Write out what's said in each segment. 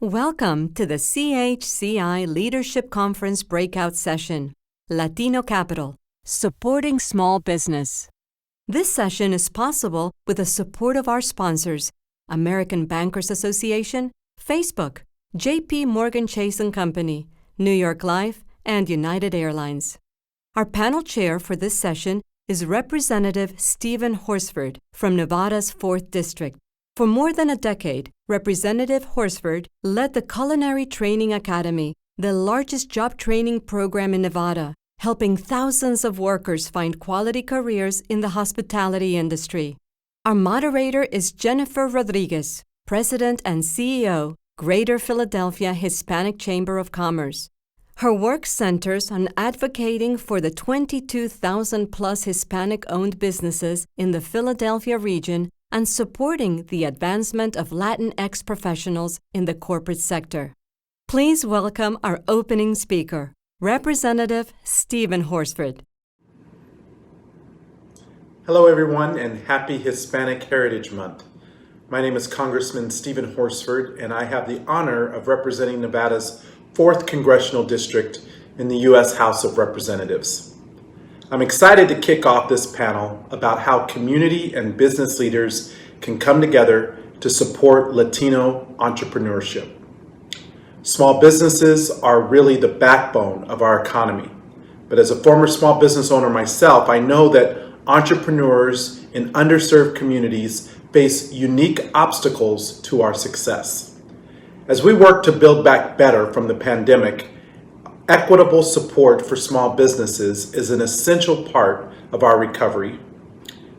Welcome to the CHCI Leadership Conference Breakout Session, Latino Capital, Supporting Small Business. This session is possible with the support of our sponsors, American Bankers Association, Facebook, Jpmorgan Chase & Company, New York Life, and United Airlines. Our panel chair for this session is Representative Stephen Horsford from Nevada's 4th District. For more than a decade, Representative Horsford led the Culinary Training Academy, the largest job training program in Nevada, helping thousands of workers find quality careers in the hospitality industry. Our moderator is Jennifer Rodriguez, President and CEO, Greater Philadelphia Hispanic Chamber of Commerce. Her work centers on advocating for the 22,000-plus Hispanic-owned businesses in the Philadelphia region and supporting the advancement of Latinx professionals in the corporate sector. Please welcome our opening speaker, Representative Stephen Horsford. Hello, everyone, and happy Hispanic Heritage Month. My name is Congressman Stephen Horsford, and I have the honor of representing Nevada's 4th Congressional District in the U.S. House of Representatives. I'm excited to kick off this panel about how community and business leaders can come together to support Latino entrepreneurship. Small businesses are really the backbone of our economy. But as a former small business owner myself, I know that entrepreneurs in underserved communities face unique obstacles to our success. As we work to build back better from the pandemic, equitable support for small businesses is an essential part of our recovery.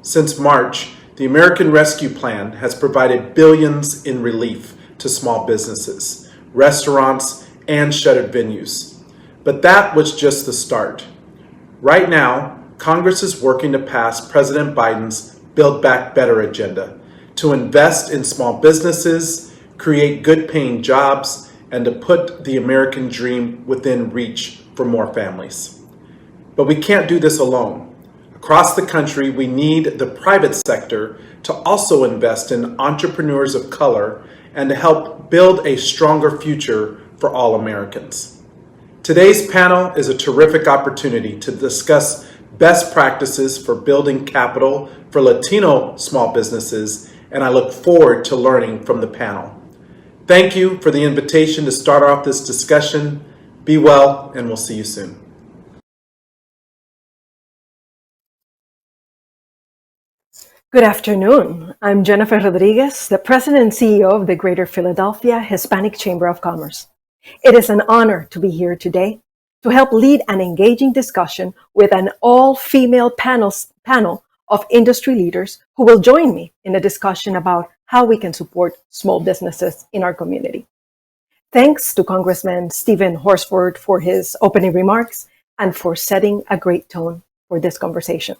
Since March, the American Rescue Plan has provided billions in relief to small businesses, restaurants, and shuttered venues. But that was just the start. Right now, Congress is working to pass President Biden's Build Back Better agenda to invest in small businesses, create good-paying jobs, and to put the American dream within reach for more families. But we can't do this alone. Across the country, we need the private sector to also invest in entrepreneurs of color and to help build a stronger future for all Americans. Today's panel is a terrific opportunity to discuss best practices for building capital for Latino small businesses, and I look forward to learning from the panel. Thank you for the invitation to start off this discussion. Be well, and we'll see you soon. Good afternoon. I'm Jennifer Rodriguez, the President and CEO of the Greater Philadelphia Hispanic Chamber of Commerce. It is an honor to be here today to help lead an engaging discussion with an all-female panel of industry leaders who will join me in a discussion about how we can support small businesses in our community. Thanks to Congressman Stephen Horsford for his opening remarks and for setting a great tone for this conversation.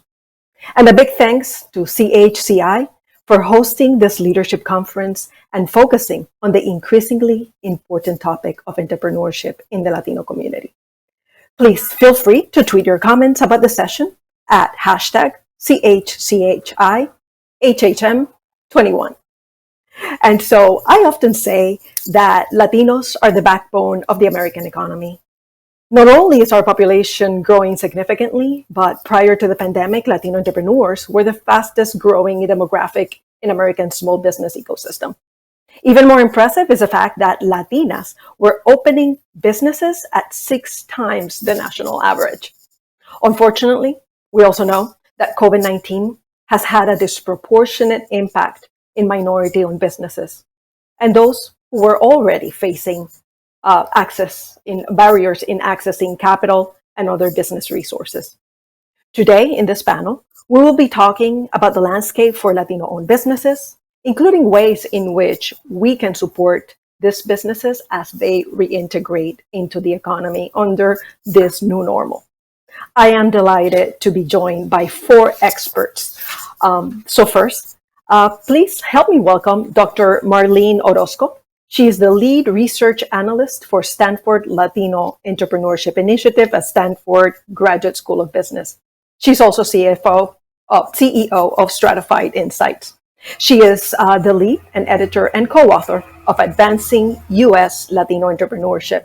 And a big thanks to CHCI for hosting this leadership conference and focusing on the increasingly important topic of entrepreneurship in the Latino community. Please feel free to tweet your comments about the session at hashtag CHCHIHHM21. And so I often say that Latinos are the backbone of the American economy. Not only is our population growing significantly, but prior to the pandemic, Latino entrepreneurs were the fastest growing demographic in American small business ecosystem. Even more impressive is the fact that Latinas were opening businesses at 6 times the national average. Unfortunately, we also know that COVID-19 has had a disproportionate impact in minority-owned businesses and those who were already facing barriers in accessing capital and other business resources. Today, in this panel, we will be talking about the landscape for Latino-owned businesses, including ways in which we can support these businesses as they reintegrate into the economy under this new normal. I am delighted to be joined by 4 experts. So first, please help me welcome Dr. Marlene Orozco. She is the lead research analyst for Stanford Latino Entrepreneurship Initiative at Stanford Graduate School of Business. She's also CEO of Stratified Insights. She is the lead and editor and co-author of advancing U.S. Latino entrepreneurship.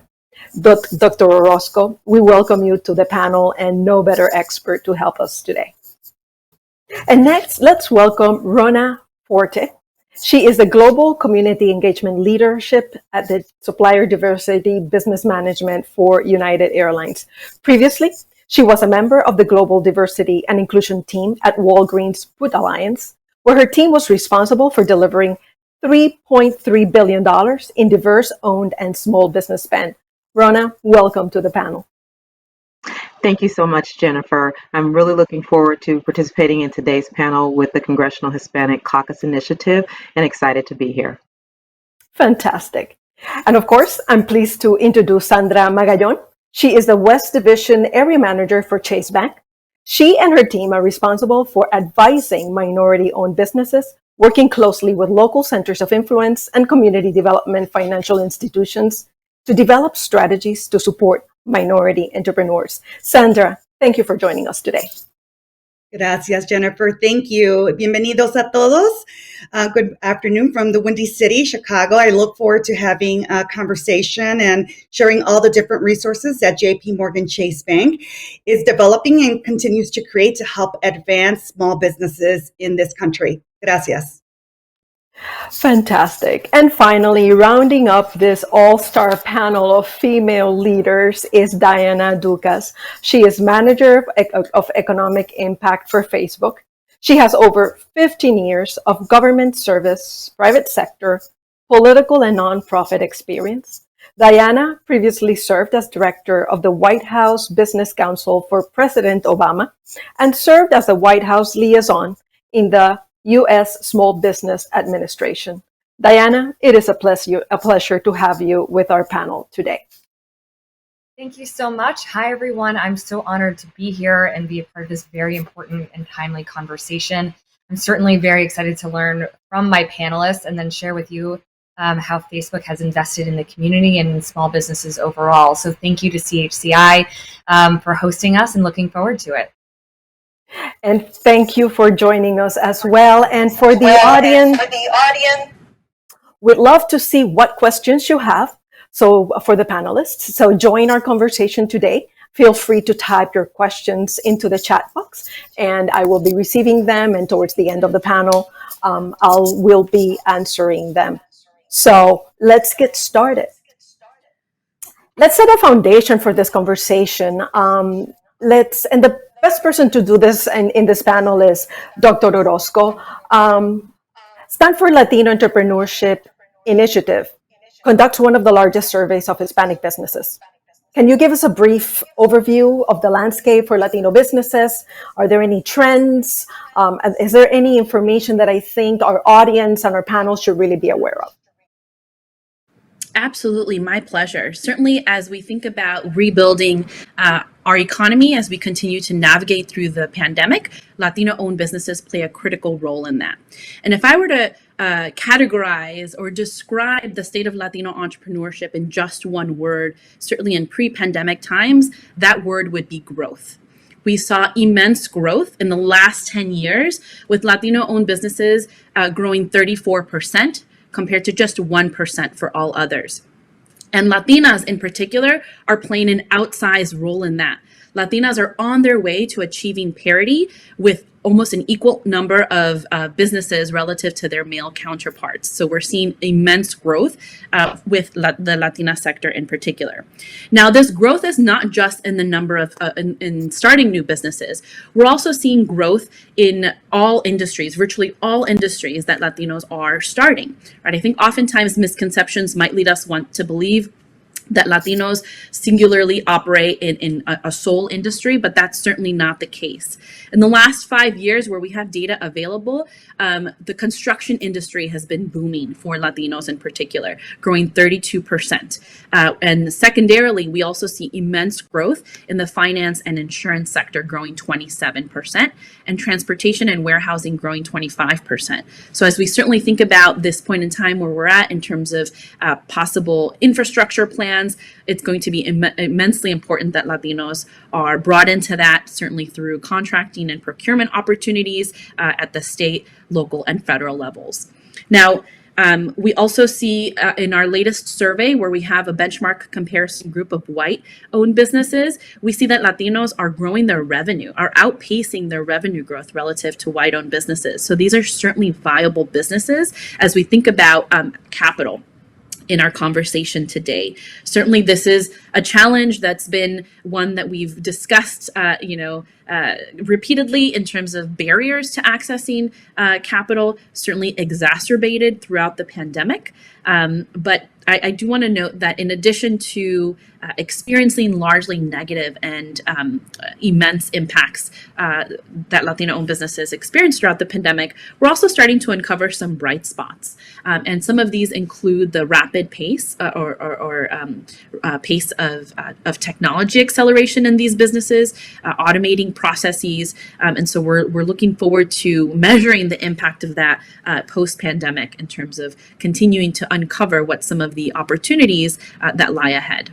Dr. Orozco, we welcome you to the panel, and no better expert to help us today. And next, let's welcome Rona Forte. She is the Global Community Engagement Leadership at the Supplier Diversity Business Management for United Airlines. Previously, she was a member of the Global Diversity and Inclusion team at Walgreens Food Alliance, where her team was responsible for delivering $3.3 billion in diverse owned and small business spend. Rona, welcome to the panel. Thank you so much, Jennifer. I'm really looking forward to participating in today's panel with the Congressional Hispanic Caucus Initiative and excited to be here. Fantastic. And of course, I'm pleased to introduce Sandra Magallon. She is the West Division Area Manager for Chase Bank. She and her team are responsible for advising minority-owned businesses, working closely with local centers of influence and community development financial institutions to develop strategies to support minority entrepreneurs. Sandra, thank you for joining us today. Gracias, Jennifer. Thank you. Bienvenidos a todos. Good afternoon from the Windy City, Chicago. I look forward to having a conversation and sharing all the different resources that Jpmorgan Chase Bank is developing and continues to create to help advance small businesses in this country. Gracias. Fantastic. And finally, rounding up this all-star panel of female leaders is Diana Ducas. She is Manager of Economic Impact for Facebook. She has over 15 years of government service, private sector, political and nonprofit experience. Diana previously served as Director of the White House Business Council for President Obama and served as the White House liaison in the U.S. Small Business Administration. Diana, it is a pleasure to have you with our panel today. Thank you so much. Hi, everyone. I'm so honored to be here and be a part of this very important and timely conversation. I'm certainly very excited to learn from my panelists and then share with you how Facebook has invested in the community and in small businesses overall. So thank you to CHCI for hosting us and looking forward to it. And thank you for joining us as well. And for the audience, we'd love to see what questions you have. So for the panelists, so join our conversation today. Feel free to type your questions into the chat box, and I will be receiving them. And towards the end of the panel, we'll be answering them. So let's get started. Let's set a foundation for this conversation. And the best person to do this in this panel is Dr. Orozco. Stanford Latino Entrepreneurship Initiative conducts one of the largest surveys of Hispanic businesses. Can you give us a brief overview of the landscape for Latino businesses? Are there any trends? Is there any information that I think our audience and our panel should really be aware of? Absolutely, my pleasure. Certainly, as we think about rebuilding our economy as we continue to navigate through the pandemic, Latino-owned businesses play a critical role in that. And if I were to categorize or describe the state of Latino entrepreneurship in just one word, certainly in pre-pandemic times, that word would be growth. We saw immense growth in the last 10 years with Latino-owned businesses growing 34%. Compared to just 1% for all others. And Latinas in particular are playing an outsized role in that. Latinas are on their way to achieving parity with almost an equal number of businesses relative to their male counterparts. So we're seeing immense growth with the Latina sector in particular. Now, this growth is not just in the number of in starting new businesses. We're also seeing growth in all industries, virtually all industries that Latinos are starting. Right? I think oftentimes misconceptions might lead us to believe that Latinos singularly operate in a sole industry, but that's certainly not the case. In the last 5 years where we have data available, the construction industry has been booming for Latinos in particular, growing 32%. And secondarily, we also see immense growth in the finance and insurance sector growing 27%, and transportation and warehousing growing 25%. So as we certainly think about this point in time where we're at in terms of possible infrastructure plans, it's going to be immensely important that Latinos are brought into that, certainly through contracting and procurement opportunities at the state, local, and federal levels. Now, We also see in our latest survey, where we have a benchmark comparison group of white-owned businesses, we see that Latinos are growing their revenue, are outpacing their revenue growth relative to white-owned businesses. So these are certainly viable businesses as we think about capital in our conversation today. Certainly, this is a challenge that's been one that we've discussed, repeatedly in terms of barriers to accessing capital, certainly exacerbated throughout the pandemic. But I do want to note that in addition to experiencing largely negative and immense impacts that Latino-owned businesses experienced throughout the pandemic, we're also starting to uncover some bright spots. And some of these include the rapid pace pace of technology acceleration in these businesses, automating processes. And so we're looking forward to measuring the impact of that post-pandemic in terms of continuing to uncover what some of the opportunities that lie ahead.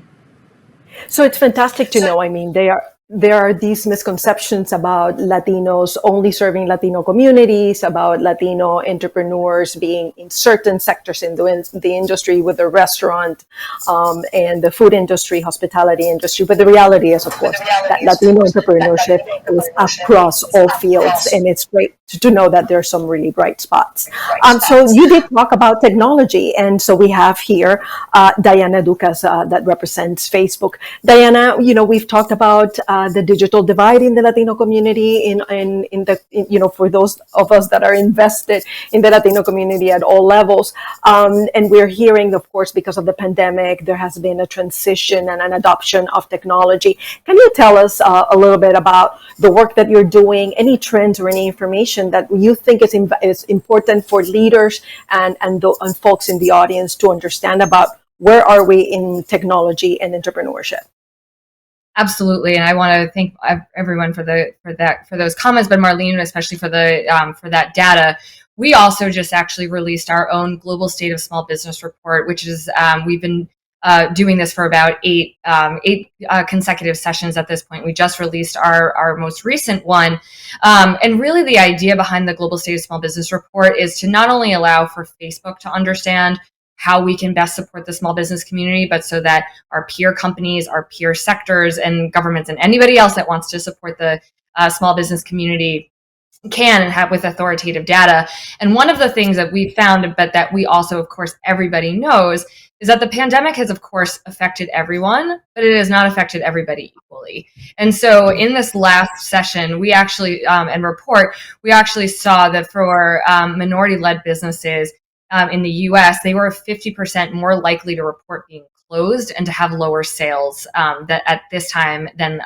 So it's fantastic to know. I mean, there are these misconceptions about Latinos only serving Latino communities, about Latino entrepreneurs being in certain sectors in the industry, with the restaurant and the food industry, hospitality industry. But the reality is, of course, that Latino entrepreneurship is across all fields, and it's great to know that there are some really bright spots. So you did talk about technology, and so we have here Diana Ducas that represents Facebook. Diana, we've talked about the digital divide in the Latino community, for those of us that are invested in the Latino community at all levels. And we're hearing, of course, because of the pandemic, there has been a transition and an adoption of technology. Can you tell us a little bit about the work that you're doing, any trends or any information that you think is important for leaders and folks in the audience to understand about where are we in technology and entrepreneurship? Absolutely, and I want to thank everyone for those comments, but Marlene especially for that data. We also just actually released our own Global State of Small Business report, which is we've been doing this for about eight consecutive sessions at this point. We just released our most recent one, and really the idea behind the Global State of Small Business report is to not only allow for Facebook to understand how we can best support the small business community, but so that our peer companies, our peer sectors and governments and anybody else that wants to support the small business community can and have with authoritative data. And one of the things that we found, but that we also, of course, everybody knows, is that the pandemic has, of course, affected everyone, but it has not affected everybody equally. And so in this last session, we actually, and report, we actually saw that for minority-led businesses, in the US, they were 50% more likely to report being closed and to have lower sales at this time than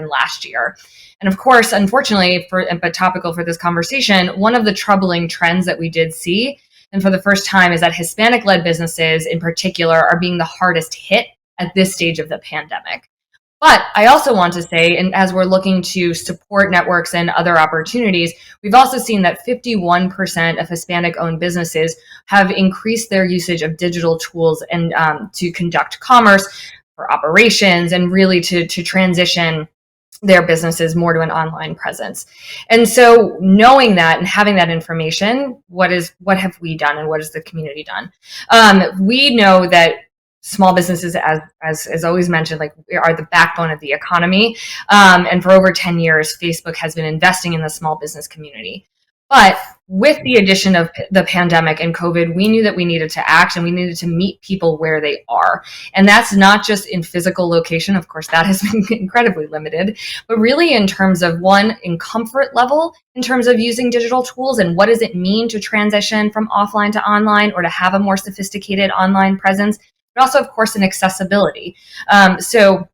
last year. And of course, unfortunately, but topical for this conversation, one of the troubling trends that we did see, and for the first time, is that Hispanic-led businesses in particular are being the hardest hit at this stage of the pandemic. But I also want to say, and as we're looking to support networks and other opportunities, we've also seen that 51% of Hispanic-owned businesses have increased their usage of digital tools and to conduct commerce, for operations, and really to transition their businesses more to an online presence. And so knowing that and having that information, what have we done and what has the community done? We know that small businesses, as always mentioned, are the backbone of the economy. And for over 10 years, Facebook has been investing in the small business community. But with the addition of the pandemic and COVID, we knew that we needed to act and we needed to meet people where they are. And that's not just in physical location. Of course, that has been incredibly limited, but really in terms of in comfort level, in terms of using digital tools and what does it mean to transition from offline to online or to have a more sophisticated online presence, but also, of course, in accessibility. So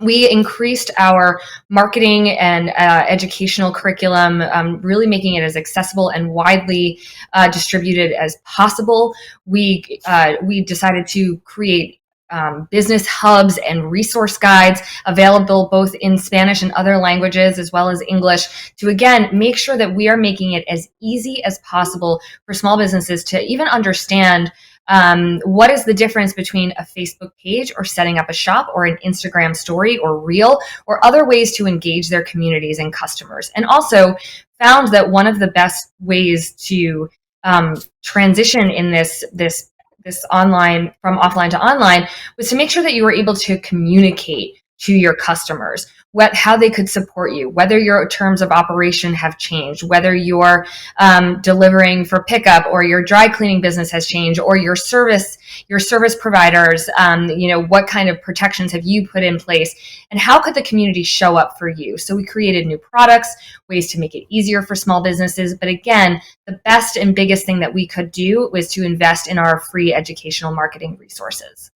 we increased our marketing and educational curriculum, really making it as accessible and widely distributed as possible. We decided to create business hubs and resource guides available both in Spanish and other languages, as well as English, to again make sure that we are making it as easy as possible for small businesses to even understand what is the difference between a Facebook page or setting up a shop or an Instagram story or reel or other ways to engage their communities and customers. And also found that one of the best ways to transition in this online from offline to online was to make sure that you were able to communicate to your customers how they could support you, whether your terms of operation have changed, whether you're delivering for pickup or your dry cleaning business has changed, or your service providers, what kind of protections have you put in place, and how could the community show up for you? So we created new products, ways to make it easier for small businesses. But again, the best and biggest thing that we could do was to invest in our free educational marketing resources.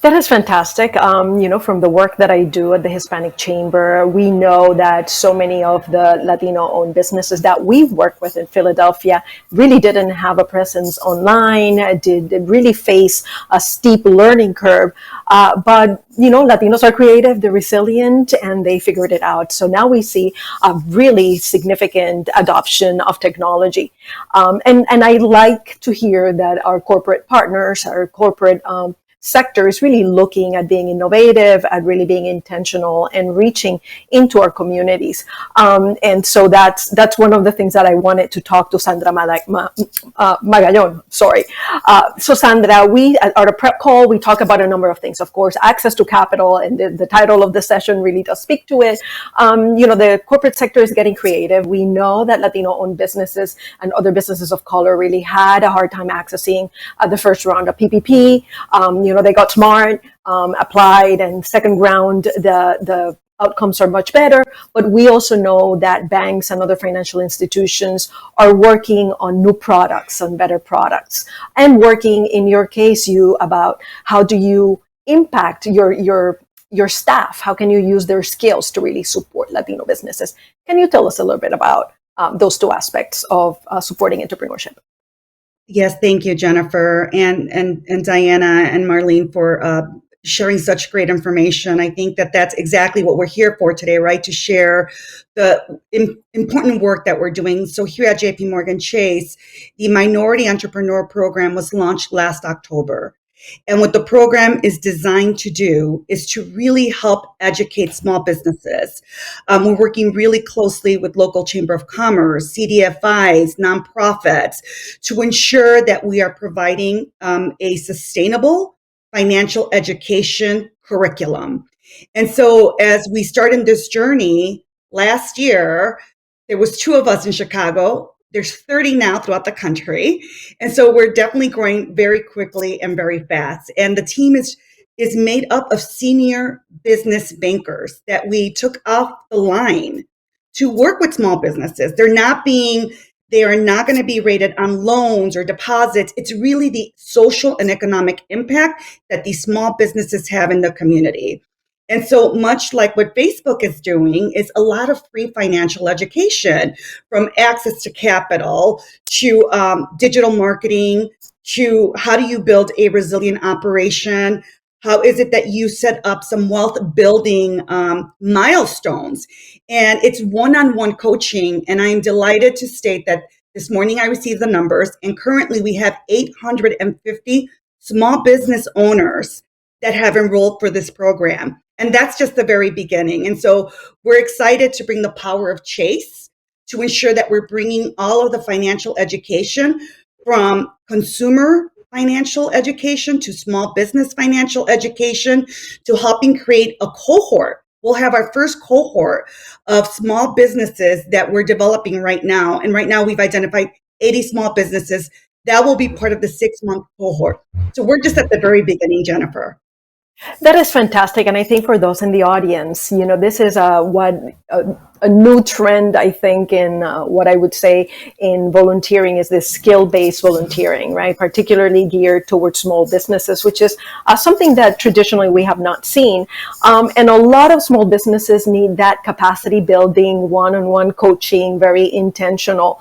That is fantastic. From the work that I do at the Hispanic Chamber, we know that so many of the Latino-owned businesses that we've worked with in Philadelphia really didn't have a presence online, did really face a steep learning curve. But Latinos are creative, they're resilient, and they figured it out. So now we see a really significant adoption of technology. And I like to hear that our corporate partners, our corporate sector is really looking at being innovative, at really being intentional and reaching into our communities. And so that's one of the things that I wanted to talk to Sandra Magallon. Sorry. So Sandra, we at our prep call, we talk about a number of things. Of course, access to capital, and the title of the session really does speak to it. The corporate sector is getting creative. We know that Latino-owned businesses and other businesses of color really had a hard time accessing the first round of PPP. They got smart, applied, and second round, the outcomes are much better. But we also know that banks and other financial institutions are working on new products, on better products, and working, in your case, about how do you impact your staff? How can you use their skills to really support Latino businesses? Can you tell us a little bit about those two aspects of supporting entrepreneurship? Yes, thank you, Jennifer, and Diana and Marlene for sharing such great information. I think that that's exactly what we're here for today, right? To share the important work that we're doing. So here at Jpmorgan Chase, the Minority Entrepreneur Program was launched last October. And what the program is designed to do is to really help educate small businesses. We're working really closely with local Chamber of Commerce, CDFIs, nonprofits, to ensure that we are providing a sustainable financial education curriculum. And so as we started this journey last year, there was 2 of us in Chicago. There's 30 now throughout the country. And so we're definitely growing very quickly and very fast. And the team is made up of senior business bankers that we took off the line to work with small businesses. They are not going to be rated on loans or deposits. It's really the social and economic impact that these small businesses have in the community. And so much like what Facebook is doing is a lot of free financial education, from access to capital to digital marketing to how do you build a resilient operation? How is it that you set up some wealth building milestones? And it's one-on-one coaching. And I am delighted to state that this morning I received the numbers, and currently we have 850 small business owners that have enrolled for this program. And that's just the very beginning. And so we're excited to bring the power of Chase to ensure that we're bringing all of the financial education, from consumer financial education to small business financial education, to helping create a cohort. We'll have our first cohort of small businesses that we're developing right now. And right now we've identified 80 small businesses that will be part of the 6-month cohort. So we're just at the very beginning, Jennifer. That is fantastic. And I think for those in the audience, this is a new trend, I think, in what I would say in volunteering is this skill-based volunteering, right? Particularly geared towards small businesses, which is something that traditionally we have not seen. And a lot of small businesses need that capacity building, one-on-one coaching, very intentional.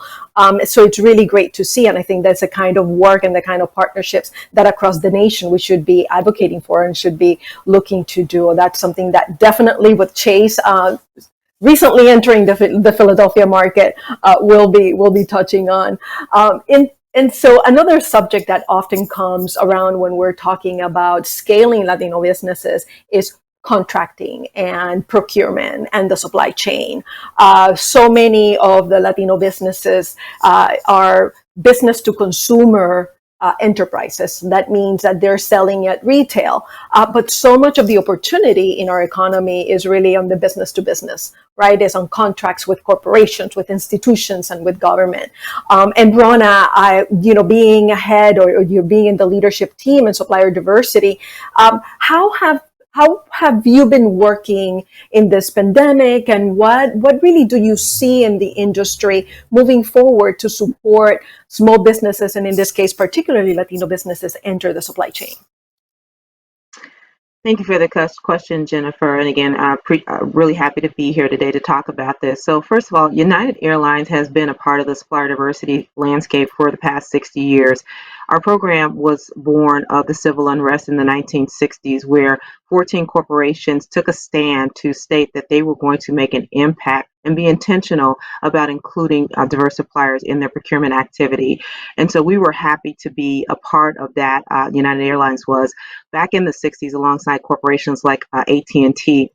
So it's really great to see. And I think that's the kind of work and the kind of partnerships that across the nation we should be advocating for and should be looking to do. That's something that definitely with Chase, recently entering the Philadelphia market, we'll be touching on. And so another subject that often comes around when we're talking about scaling Latino businesses is contracting and procurement and the supply chain. So many of the Latino businesses are business to consumer enterprises. That means that they're selling at retail. But so much of the opportunity in our economy is really on the business to business, right? Is on contracts with corporations, with institutions, and with government. And Rona, being ahead or you're being in the leadership team in supplier diversity, how have you been working in this pandemic, and what really do you see in the industry moving forward to support small businesses, and in this case, particularly Latino businesses, enter the supply chain? Thank you for the question, Jennifer. And again, really happy to be here today to talk about this. So first of all, United Airlines has been a part of the supplier diversity landscape for the past 60 years. Our program was born of the civil unrest in the 1960s, where 14 corporations took a stand to state that they were going to make an impact and be intentional about including diverse suppliers in their procurement activity. And so we were happy to be a part of that. United Airlines was back in the 60s alongside corporations like AT&T.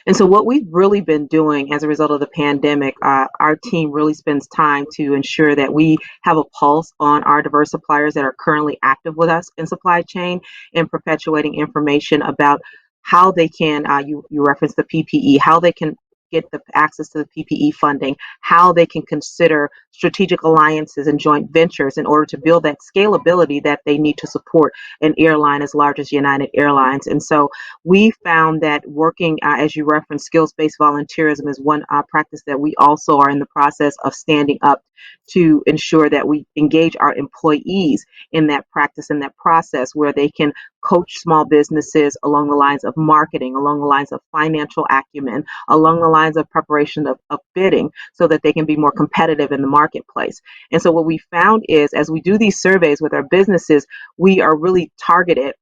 And so what we've really been doing as a result of the pandemic, our team really spends time to ensure that we have a pulse on our diverse suppliers that are currently active with us in supply chain and perpetuating information about how they can, you referenced the PPE, how they can get the access to the PPE funding, how they can consider strategic alliances and joint ventures in order to build that scalability that they need to support an airline as large as United Airlines. And so we found that working, as you referenced, skills-based volunteerism is one practice that we also are in the process of standing up to ensure that we engage our employees in that practice and that process where they can coach small businesses along the lines of marketing, along the lines of financial acumen, along the lines of preparation of bidding so that they can be more competitive in the marketplace. And so what we found is as we do these surveys with our businesses, we are really targeted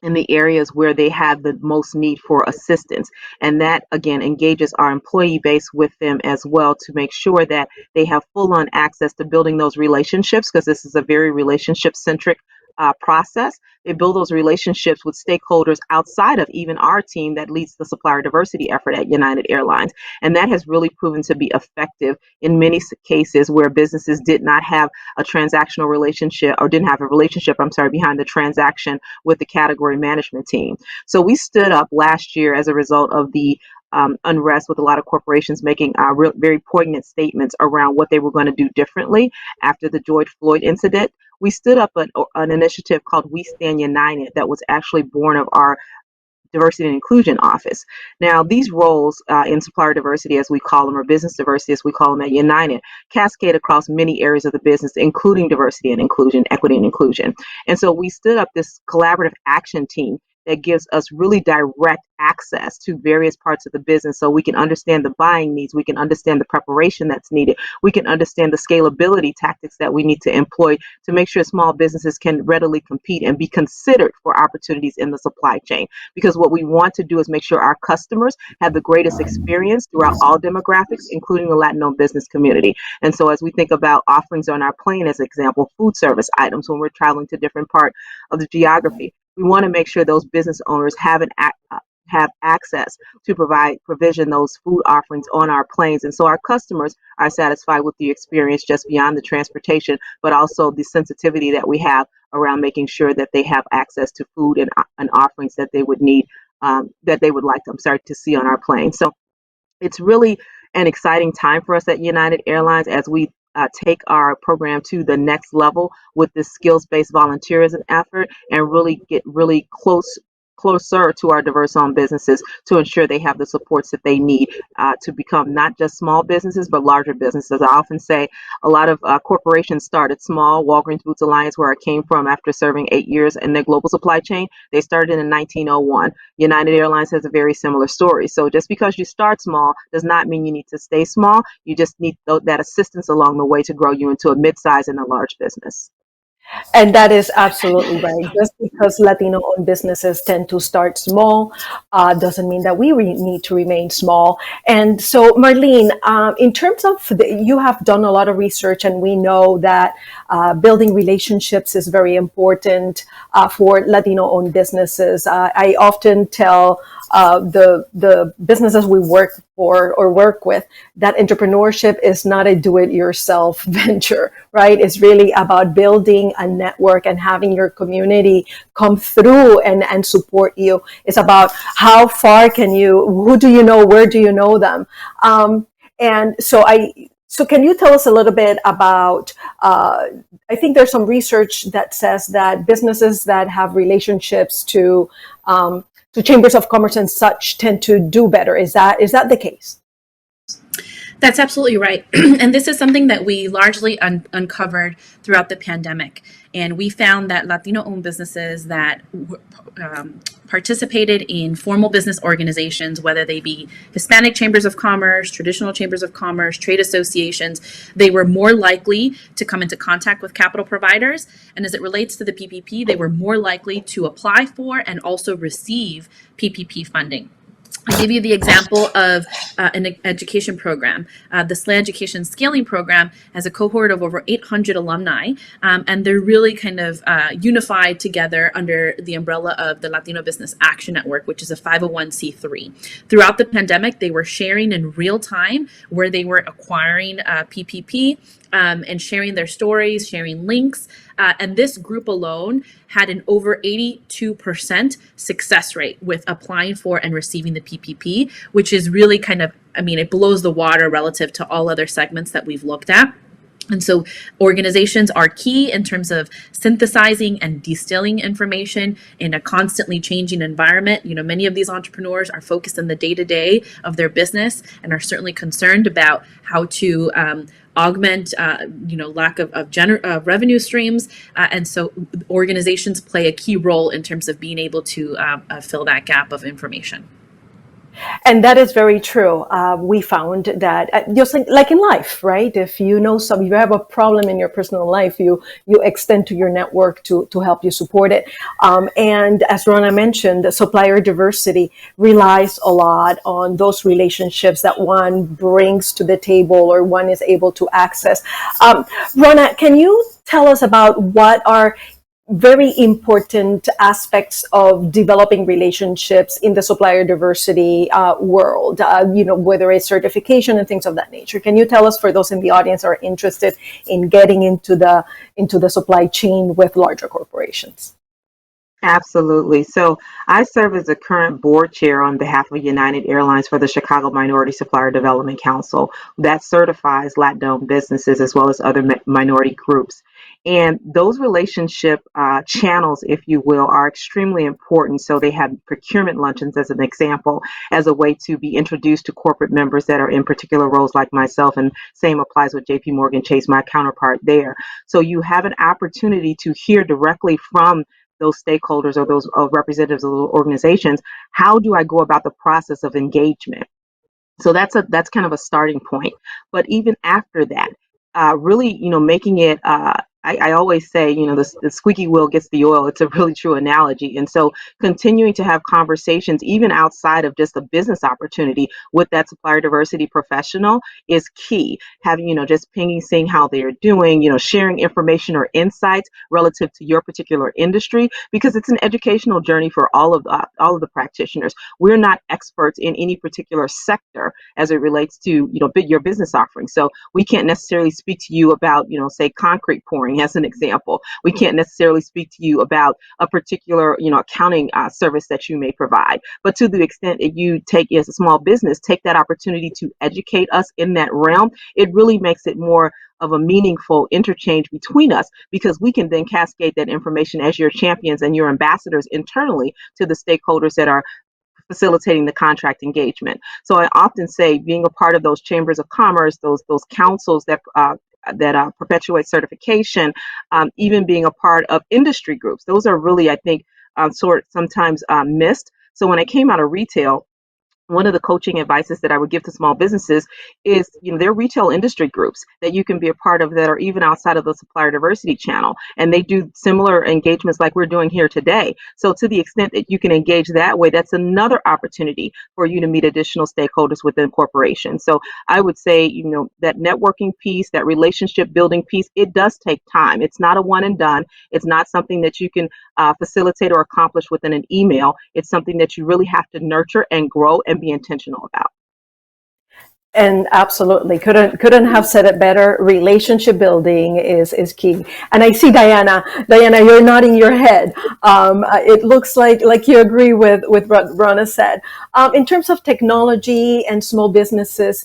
in the areas where they have the most need for assistance. And that, again, engages our employee base with them as well to make sure that they have full-on access to building those relationships, because this is a very relationship-centric process. They build those relationships with stakeholders outside of even our team that leads the supplier diversity effort at United Airlines. And that has really proven to be effective in many cases where businesses did not have a transactional relationship or didn't have a relationship, behind the transaction with the category management team. So we stood up last year as a result of the unrest with a lot of corporations making very poignant statements around what they were going to do differently after the George Floyd incident. We stood up an initiative called We Stand United that was actually born of our Diversity and Inclusion Office. Now, these roles in supplier diversity, as we call them, or business diversity, as we call them at United, cascade across many areas of the business, including diversity and inclusion, equity and inclusion. And so we stood up this collaborative action team that gives us really direct access to various parts of the business so we can understand the buying needs, we can understand the preparation that's needed, we can understand the scalability tactics that we need to employ to make sure small businesses can readily compete and be considered for opportunities in the supply chain. Because what we want to do is make sure our customers have the greatest experience throughout all demographics, including the Latino business community. And so as we think about offerings on our plane, as an example, food service items when we're traveling to different part of the geography, we want to make sure those business owners have access to provision those food offerings on our planes. And so our customers are satisfied with the experience just beyond the transportation, but also the sensitivity that we have around making sure that they have access to food and offerings that they would need, that they would like, to see on our plane. So it's really an exciting time for us at United Airlines as we take our program to the next level with this skills-based volunteerism effort and really get really closer to our diverse-owned businesses to ensure they have the supports that they need to become not just small businesses, but larger businesses. I often say a lot of corporations started small. Walgreens Boots Alliance, where I came from after serving 8 years in their global supply chain, they started in 1901. United Airlines has a very similar story. So just because you start small does not mean you need to stay small. You just need that assistance along the way to grow you into a mid-size and a large business. And that is absolutely right. Just because Latino-owned businesses tend to start small, doesn't mean that we need to remain small. And so, Marlene, in terms of you have done a lot of research, and we know that building relationships is very important for Latino-owned businesses. I often tell the businesses we work for or work with that entrepreneurship is not a do-it-yourself venture, right? It's really about building a network and having your community come through and support you. It's about how far can you, who do you know, where do you know them? So can you tell us a little bit about, I think there's some research that says that businesses that have relationships to chambers of commerce and such tend to do better. Is that the case? That's absolutely right. And this is something that we largely uncovered throughout the pandemic. And we found that Latino-owned businesses that participated in formal business organizations, whether they be Hispanic chambers of commerce, traditional chambers of commerce, trade associations, they were more likely to come into contact with capital providers. And as it relates to the PPP, they were more likely to apply for and also receive PPP funding. I give you the example of an education program. The SLA Education Scaling Program has a cohort of over 800 alumni, and they're really kind of unified together under the umbrella of the Latino Business Action Network, which is a 501c3. Throughout the pandemic, they were sharing in real time where they were acquiring PPP and sharing their stories, sharing links. And this group alone had an over 82% success rate with applying for and receiving the PPP, which is really kind of, it blows the water relative to all other segments that we've looked at. And so organizations are key in terms of synthesizing and distilling information in a constantly changing environment. Many of these entrepreneurs are focused on the day-to-day of their business and are certainly concerned about how to augment, lack of revenue streams. And so organizations play a key role in terms of being able to fill that gap of information. And that is very true. We found that just like in life, right? If you know you have a problem in your personal life, you extend to your network to help you support it. And as Rona mentioned, the supplier diversity relies a lot on those relationships that one brings to the table or one is able to access. Rona, can you tell us about what are very important aspects of developing relationships in the supplier diversity world, whether it's certification and things of that nature? Can you tell us, for those in the audience who are interested in getting into the supply chain with larger corporations? Absolutely. So I serve as the current board chair on behalf of United Airlines for the Chicago Minority Supplier Development Council that certifies Latino businesses as well as other minority groups. And those relationship channels, if you will, are extremely important. So they have procurement luncheons as an example, as a way to be introduced to corporate members that are in particular roles like myself. And same applies with Jpmorgan Chase, my counterpart there. So you have an opportunity to hear directly from those stakeholders or those representatives of those organizations. How do I go about the process of engagement? So that's kind of a starting point. But even after that, really, making it, I always say, the squeaky wheel gets the oil. It's a really true analogy. And so continuing to have conversations, even outside of just a business opportunity with that supplier diversity professional is key. Having, just pinging, seeing how they're doing, sharing information or insights relative to your particular industry, because it's an educational journey for all of the practitioners. We're not experts in any particular sector as it relates to, your business offering. So we can't necessarily speak to you about, say, concrete pouring as an example. We can't necessarily speak to you about a particular, accounting service that you may provide. But to the extent that you take, as a small business, take that opportunity to educate us in that realm, it really makes it more of a meaningful interchange between us, because we can then cascade that information as your champions and your ambassadors internally to the stakeholders that are facilitating the contract engagement. So I often say, being a part of those chambers of commerce, those councils that perpetuate certification, even being a part of industry groups, those are really, I think, sometimes missed. So when I came out of retail, one of the coaching advices that I would give to small businesses is, there are retail industry groups that you can be a part of that are even outside of the supplier diversity channel. And they do similar engagements like we're doing here today. So to the extent that you can engage that way, that's another opportunity for you to meet additional stakeholders within corporations. So I would say, that networking piece, that relationship building piece, it does take time. It's not a one and done. It's not something that you can facilitate or accomplish within an email. It's something that you really have to nurture and grow and be intentional about. And absolutely, couldn't have said it better. Relationship building is key. And I see Diana, you're nodding your head. It looks like you agree with what Rana said. In terms of technology and small businesses,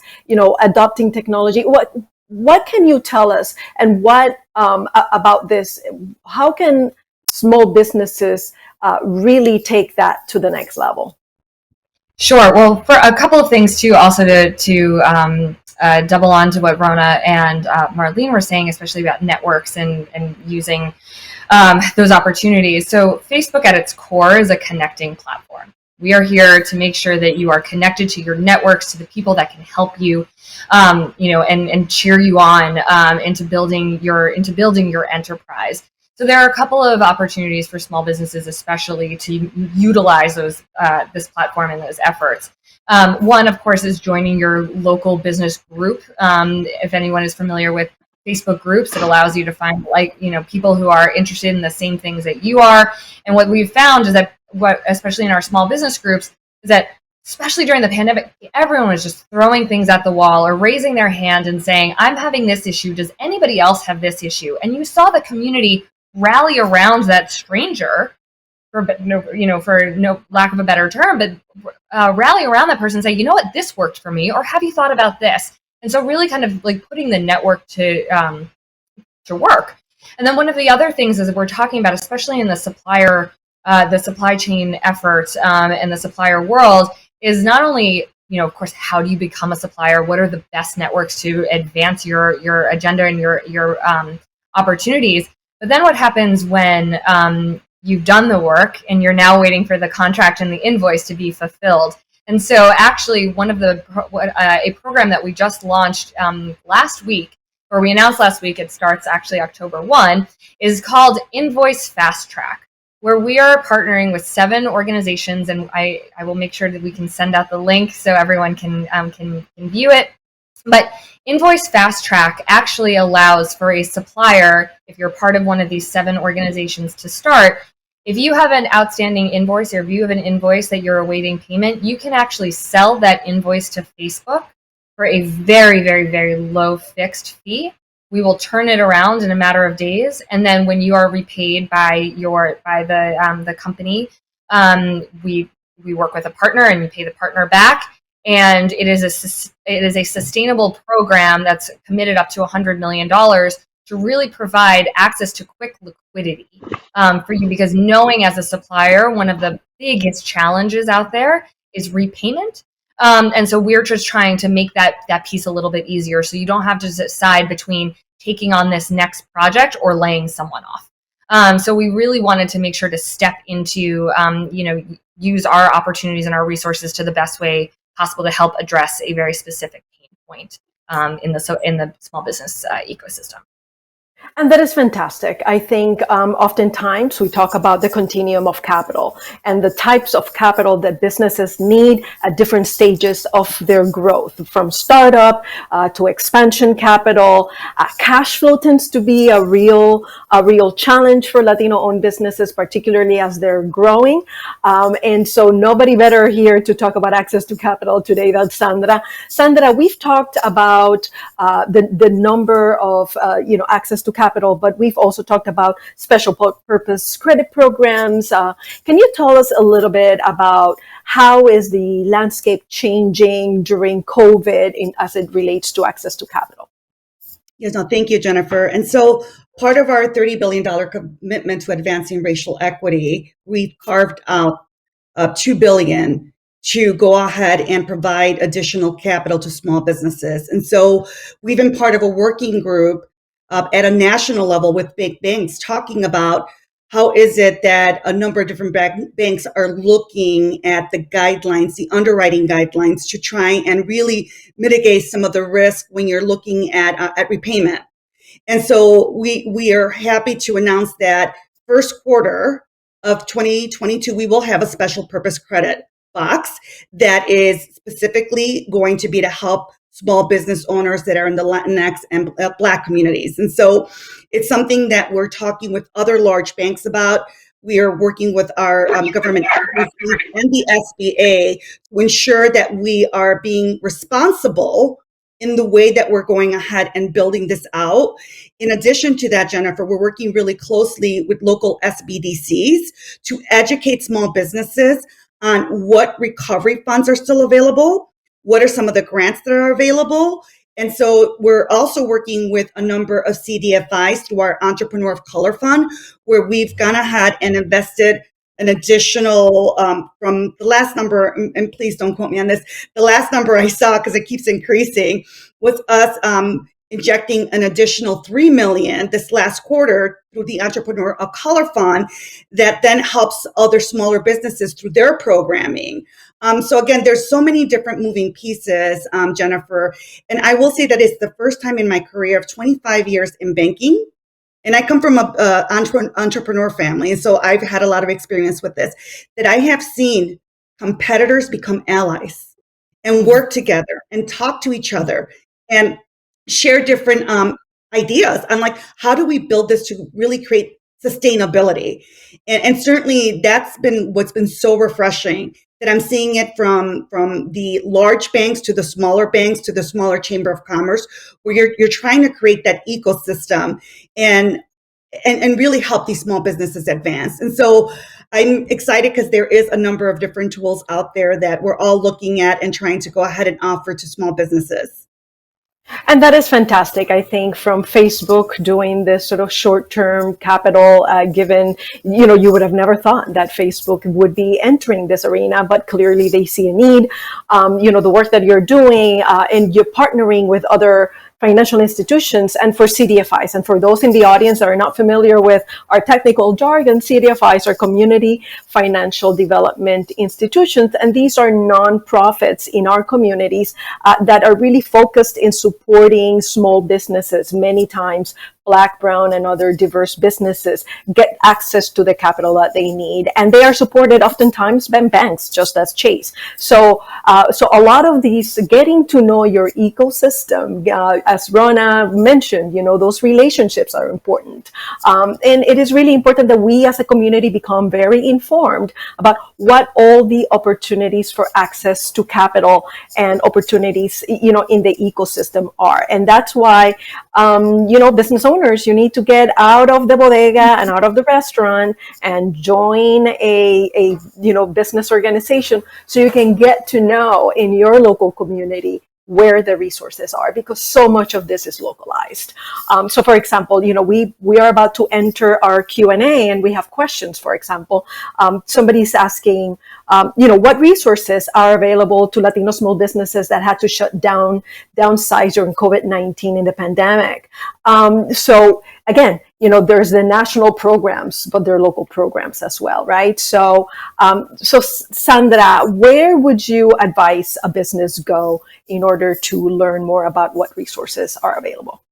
adopting technology, what can you tell us, and what about this? How can small businesses really take that to the next level? Sure. Well, for a couple of things too, also to double on to what Rona and Marlene were saying, especially about networks and using those opportunities. So Facebook at its core is a connecting platform. We are here to make sure that you are connected to your networks, to the people that can help you, and cheer you on into building your enterprise. So there are a couple of opportunities for small businesses, especially to utilize this platform and those efforts. One, of course, is joining your local business group. If anyone is familiar with Facebook groups, it allows you to find people who are interested in the same things that you are. And what we've found is that especially in our small business groups, is that especially during the pandemic, everyone was just throwing things at the wall or raising their hand and saying, I'm having this issue. Does anybody else have this issue? And you saw the community rally around that stranger, for no lack of a better term, but rally around that person and say, you know what, this worked for me, or have you thought about this? And so really kind of like putting the network to work. And then one of the other things is that we're talking about, especially in the supply chain efforts and the supplier world, is not only, of course, how do you become a supplier? What are the best networks to advance your agenda and your opportunities? But then what happens when you've done the work and you're now waiting for the contract and the invoice to be fulfilled? And so actually one of a program that we just launched last week, or we announced last week, it starts actually October 1, is called Invoice Fast Track, where we are partnering with 7 organizations, and I will make sure that we can send out the link so everyone can view it. But Invoice Fast Track actually allows for a supplier, if you're part of one of these 7 organizations, to start. If you have an outstanding invoice, or if you have an invoice that you're awaiting payment, you can actually sell that invoice to Facebook for a very, very, very low fixed fee. We will turn it around in a matter of days, and then when you are repaid by the company, we work with a partner and you pay the partner back. And it is a sustainable program that's committed up to $100 million to really provide access to quick liquidity for you, because knowing as a supplier, one of the biggest challenges out there is repayment. And so we're just trying to make that piece a little bit easier, so you don't have to decide between taking on this next project or laying someone off. So we really wanted to make sure to step into, use our opportunities and our resources to the best way possible to help address a very specific pain point in the small business ecosystem. And that is fantastic. I think oftentimes we talk about the continuum of capital and the types of capital that businesses need at different stages of their growth, from startup to expansion capital. Cash flow tends to be a real challenge for Latino-owned businesses, particularly as they're growing. And so nobody better here to talk about access to capital today than Sandra. Sandra, we've talked about the number of access to capital, but we've also talked about special purpose credit programs. Can you tell us a little bit about how is the landscape changing during COVID as it relates to access to capital? Yes, no, thank you, Jennifer. And so part of our $30 billion commitment to advancing racial equity, we've carved out $2 billion to go ahead and provide additional capital to small businesses. And so we've been part of a working group at a national level with big banks, talking about how is it that a number of different banks are looking at the guidelines, the underwriting guidelines, to try and really mitigate some of the risk when you're looking at repayment. And so we are happy to announce that first quarter of 2022, we will have a special purpose credit box that is specifically going to be to help small business owners that are in the Latinx and Black communities. And so it's something that we're talking with other large banks about. We are working with our government agencies and the SBA to ensure that we are being responsible in the way that we're going ahead and building this out. In addition to that, Jennifer, we're working really closely with local SBDCs to educate small businesses on what recovery funds are still available, what are some of the grants that are available. And so we're also working with a number of CDFIs through our Entrepreneur of Color Fund, where we've gone ahead and invested an additional, from the last number, and please don't quote me on this, the last number I saw, because it keeps increasing, was us injecting an additional $3 million this last quarter through the Entrepreneur of Color Fund that then helps other smaller businesses through their programming. So again, there's so many different moving pieces, Jennifer. And I will say that it's the first time in my career of 25 years in banking, and I come from an entrepreneur family, and so I've had a lot of experience with this, that I have seen competitors become allies and work together and talk to each other and share different ideas on, like, how do we build this to really create sustainability? And certainly that's been what's been so refreshing, that I'm seeing it from the large banks to the smaller banks to the smaller Chamber of Commerce, where you're trying to create that ecosystem and really help these small businesses advance. And so I'm excited because there is a number of different tools out there that we're all looking at and trying to go ahead and offer to small businesses. And that is fantastic. I think from Facebook doing this sort of short-term capital, given, you would have never thought that Facebook would be entering this arena, but clearly they see a need. The work that you're doing, and you're partnering with other financial institutions, and for CDFIs. And for those in the audience that are not familiar with our technical jargon, CDFIs are community financial development institutions. And these are nonprofits in our communities that are really focused in supporting small businesses. Many times Black, brown, and other diverse businesses get access to the capital that they need. And they are supported oftentimes by banks, just as Chase. So a lot of these, getting to know your ecosystem, as Rona mentioned, those relationships are important. And it is really important that we as a community become very informed about what all the opportunities for access to capital and opportunities, in the ecosystem are. And that's why, business owners, you need to get out of the bodega and out of the restaurant and join a business organization, so you can get to know in your local community where the resources are, because so much of this is localized. So for example, we are about to enter our Q&A, and we have questions. For example, somebody's asking, what resources are available to Latino small businesses that had to downsize during COVID-19 in the pandemic. So again, there's the national programs, but there are local programs as well, right? So Sandra, where would you advise a business go in order to learn more about what resources are available?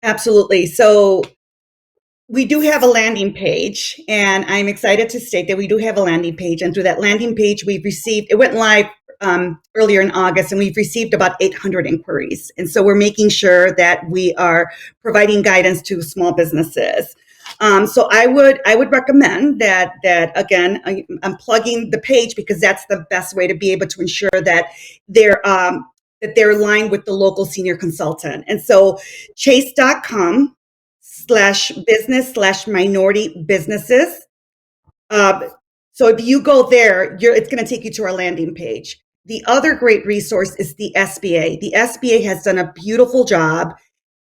Absolutely. So we do have a landing page, and I'm excited to state that we do have a landing page. And through that landing page, it went live earlier in August, and we've received about 800 inquiries. And so we're making sure that we are providing guidance to small businesses. So I would recommend that again, I'm plugging the page because that's the best way to be able to ensure that they're aligned with the local senior consultant. And so chase.com/business/minority businesses. So if you go there, it's going to take you to our landing page. The other great resource is the SBA. The SBA has done a beautiful job.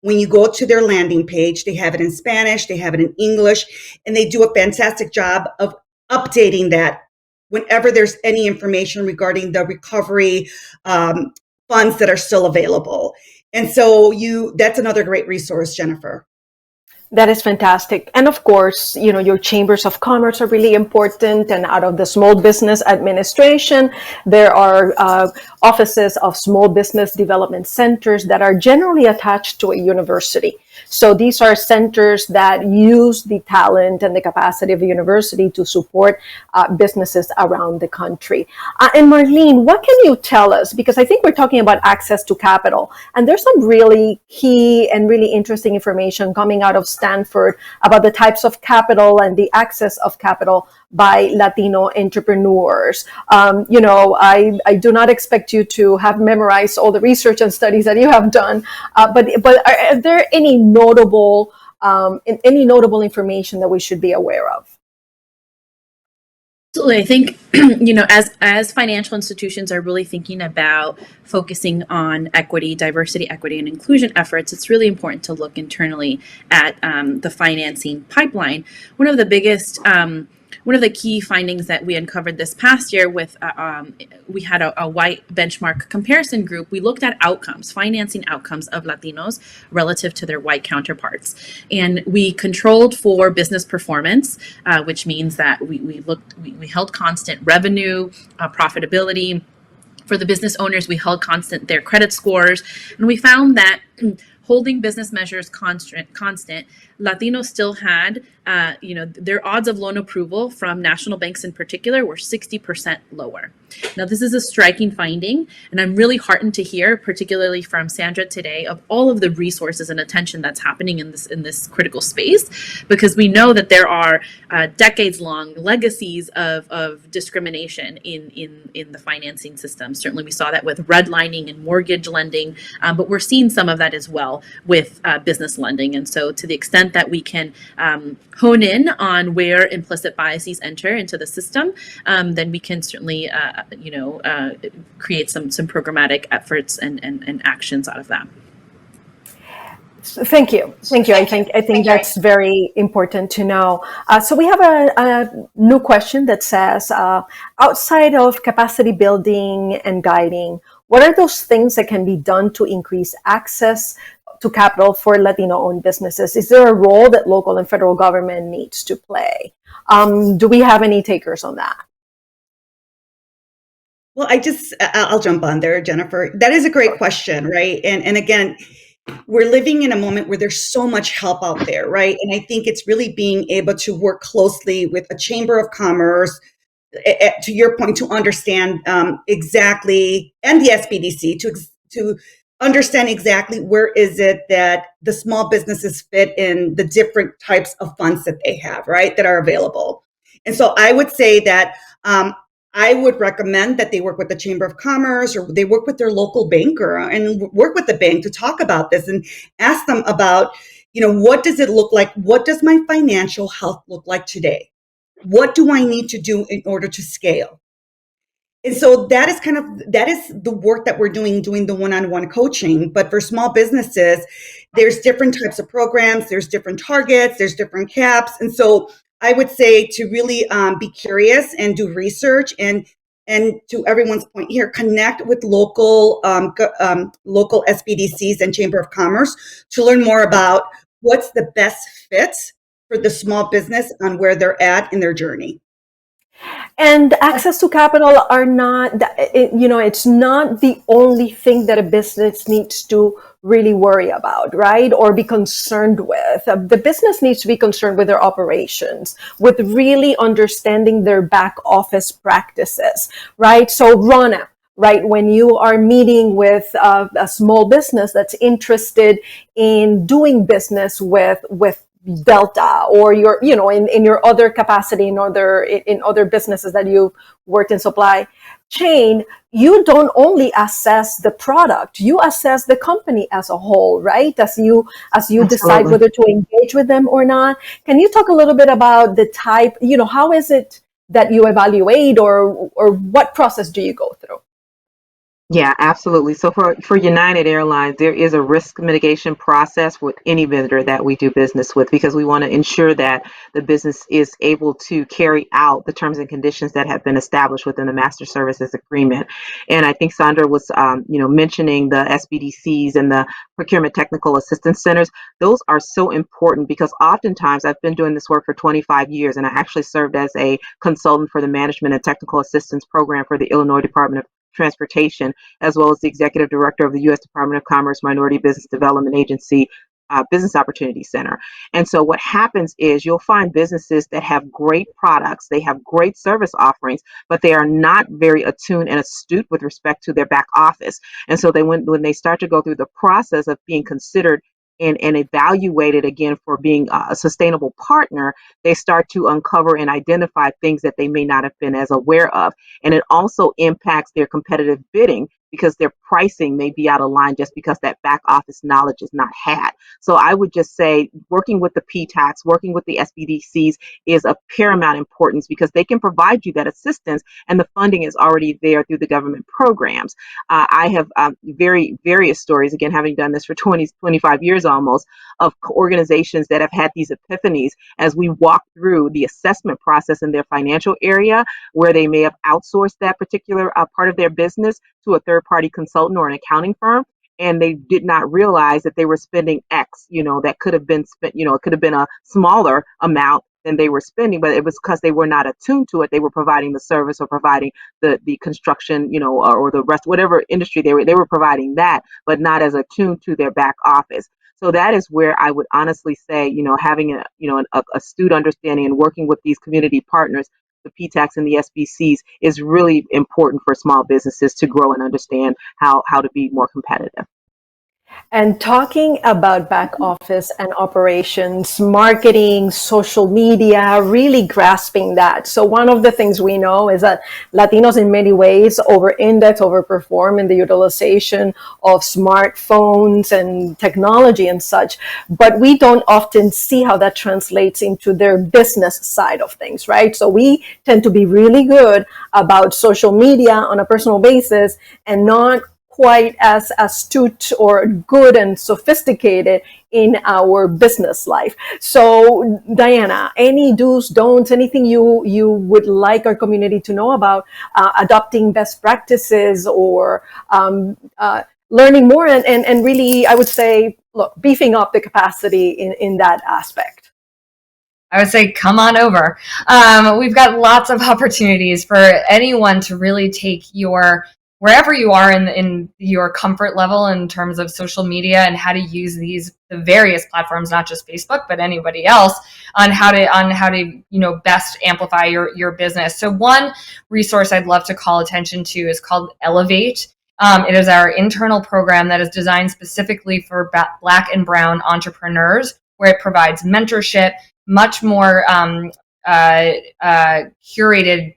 When you go to their landing page, they have it in Spanish, they have it in English, and they do a fantastic job of updating that whenever there's any information regarding the recovery funds that are still available. And so that's another great resource, Jennifer. That is fantastic. And of course, your chambers of commerce are really important. And out of the Small Business Administration, there are offices of small business development centers that are generally attached to a university. So these are centers that use the talent and the capacity of the university to support businesses around the country. And Marlene, what can you tell us? Because I think we're talking about access to capital, and there's some really key and really interesting information coming out of Stanford about the types of capital and the access of capital by Latino entrepreneurs. I do not expect you to have memorized all the research and studies that you have done, but are there any notable information that we should be aware of? Absolutely. I think, as financial institutions are really thinking about focusing on equity, diversity, equity, and inclusion efforts, it's really important to look internally at the financing pipeline. One of the key findings that we uncovered this past year with, we had a white benchmark comparison group. We looked at financing outcomes of Latinos relative to their white counterparts. And we controlled for business performance, which means that we held constant revenue, profitability. For the business owners, we held constant their credit scores. And we found that holding business measures constant, Latinos still had, their odds of loan approval from national banks in particular were 60% lower. Now, this is a striking finding, and I'm really heartened to hear, particularly from Sandra today, of all of the resources and attention that's happening in this critical space, because we know that there are decades-long legacies of discrimination in the financing system. Certainly, we saw that with redlining and mortgage lending, but we're seeing some of that as well with business lending. And so, to the extent that we can hone in on where implicit biases enter into the system, then we can certainly create some programmatic efforts and actions out of that. Thank you. I think that's very important to know. So we have a new question that says, outside of capacity building and guiding, what are those things that can be done to increase access to capital for Latino-owned businesses? Is there a role that local and federal government needs to play? Do we have any takers on that? Well, I'll jump on there, Jennifer. That is a great question, right? And again, we're living in a moment where there's so much help out there, right? And I think it's really being able to work closely with a chamber of commerce, to your point, to understand exactly, and the SBDC to understand exactly where is it that the small businesses fit in the different types of funds that they have, right, that are available. And so I would say that I would recommend that they work with the Chamber of Commerce, or they work with their local banker and work with the bank to talk about this and ask them about, what does it look like? What does my financial health look like today? What do I need to do in order to scale? And so that is the work that we're doing the one-on-one coaching. But for small businesses, there's different types of programs, there's different targets, there's different caps. And so I would say to really be curious and do research, and to everyone's point here, connect with local SBDCs and Chamber of Commerce to learn more about what's the best fit for the small business on where they're at in their journey. And access to capital it's not the only thing that a business needs to really worry about, right? Or be concerned with. The business needs to be concerned with their operations, with really understanding their back office practices, right? So Rana, right, when you are meeting with a small business that's interested in doing business with Delta, or in your other capacity in other businesses that you've worked in supply chain, you don't only assess the product, you assess the company as a whole, right? As you decide whether to engage with them or not. Can you talk a little bit about the type, how is it that you evaluate, or what process do you go through? Yeah, absolutely. So for United Airlines, there is a risk mitigation process with any vendor that we do business with because we want to ensure that the business is able to carry out the terms and conditions that have been established within the master services agreement. And I think Sandra was, mentioning the SBDCs and the procurement technical assistance centers. Those are so important because oftentimes I've been doing this work for 25 years, and I actually served as a consultant for the management and technical assistance program for the Illinois Department of Transportation, as well as the executive director of the U.S. Department of Commerce Minority Business Development Agency Business Opportunity Center. And so what happens is you'll find businesses that have great products, they have great service offerings, but they are not very attuned and astute with respect to their back office. And so when they start to go through the process of being considered and evaluated again for being a sustainable partner, they start to uncover and identify things that they may not have been as aware of. And it also impacts their competitive bidding because their pricing may be out of line just because that back office knowledge is not had. So I would just say working with the PTACs, working with the SBDCs is of paramount importance because they can provide you that assistance and the funding is already there through the government programs. I have various stories, again, having done this for 25 years almost, of organizations that have had these epiphanies as we walk through the assessment process in their financial area where they may have outsourced that particular part of their business to a third party consultant or an accounting firm. And they did not realize that they were spending X, that could have been spent, it could have been a smaller amount than they were spending, but it was because they were not attuned to it. They were providing the service or providing the construction, or the rest, whatever industry they were providing that, but not as attuned to their back office. So that is where I would honestly say, having an astute understanding and working with these community partners, the PTACs and the SBCs, is really important for small businesses to grow and understand how to be more competitive. And talking about back office and operations, marketing, social media, really grasping that. So one of the things we know is that Latinos in many ways over-index, overperform in the utilization of smartphones and technology and such, but we don't often see how that translates into their business side of things, right? So we tend to be really good about social media on a personal basis and not quite as astute or good and sophisticated in our business life. So Diana, any do's, don'ts, anything you would like our community to know about adopting best practices or learning more and really, I would say, look, beefing up the capacity in that aspect? I would say, come on over. We've got lots of opportunities for anyone to really take wherever you are in your comfort level in terms of social media and how to use the various platforms, not just Facebook, but anybody else, on how to best amplify your business. So one resource I'd love to call attention to is called Elevate. It is our internal program that is designed specifically for Black and Brown entrepreneurs, where it provides mentorship, much more curated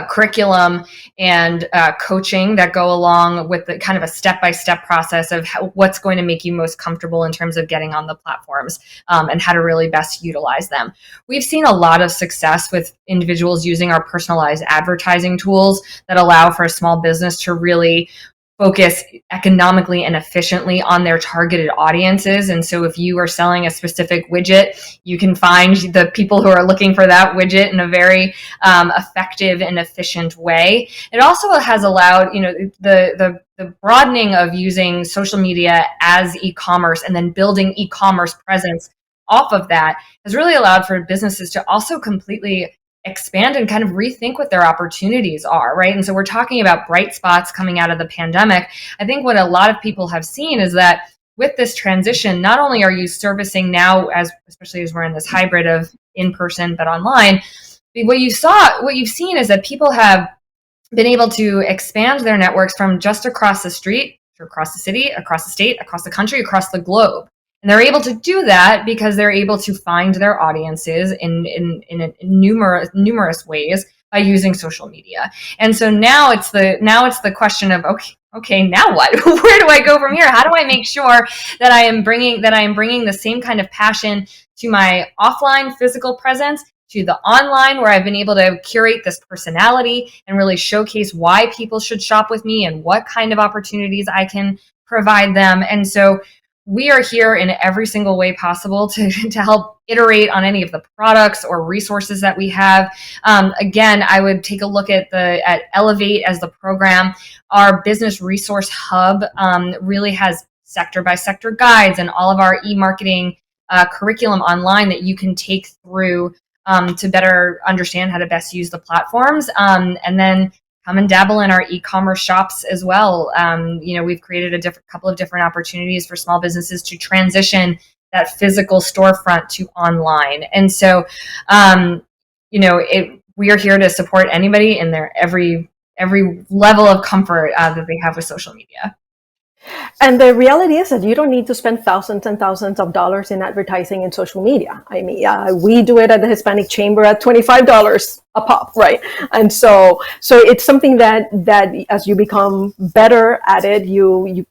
curriculum and coaching that go along with the kind of a step-by-step process of what's going to make you most comfortable in terms of getting on the platforms and how to really best utilize them. We've seen a lot of success with individuals using our personalized advertising tools that allow for a small business to really focus economically and efficiently on their targeted audiences. And so if you are selling a specific widget, you can find the people who are looking for that widget in a very effective and efficient way. It also has allowed, the broadening of using social media as e-commerce and then building e-commerce presence off of that has really allowed for businesses to also completely expand and kind of rethink what their opportunities are, right? And so we're talking about bright spots coming out of the pandemic. I think what a lot of people have seen is that with this transition, not only are you servicing now, especially as we're in this hybrid of in-person but online, what you've seen is that people have been able to expand their networks from just across the street, across the city, across the state, across the country, across the globe. And they're able to do that because they're able to find their audiences in numerous ways by using social media. And so now it's the question of, okay, now what? Where do I go from here? How do I make sure that I am bringing the same kind of passion to my offline physical presence to the online, where I've been able to curate this personality and really showcase why people should shop with me and what kind of opportunities I can provide them. And so we are here in every single way possible to help iterate on any of the products or resources that we have. Again, I would take a look at Elevate as the program. Our business resource hub really has sector by sector guides and all of our e-marketing curriculum online that you can take through to better understand how to best use the platforms. And then come and dabble in our e-commerce shops as well. We've created a couple of different opportunities for small businesses to transition that physical storefront to online. And so, we are here to support anybody in their every level of comfort that they have with social media. And the reality is that you don't need to spend thousands and thousands of dollars in advertising in social media. I mean, we do it at the Hispanic Chamber at $25 a pop, right? And so it's something that as you become better at it, you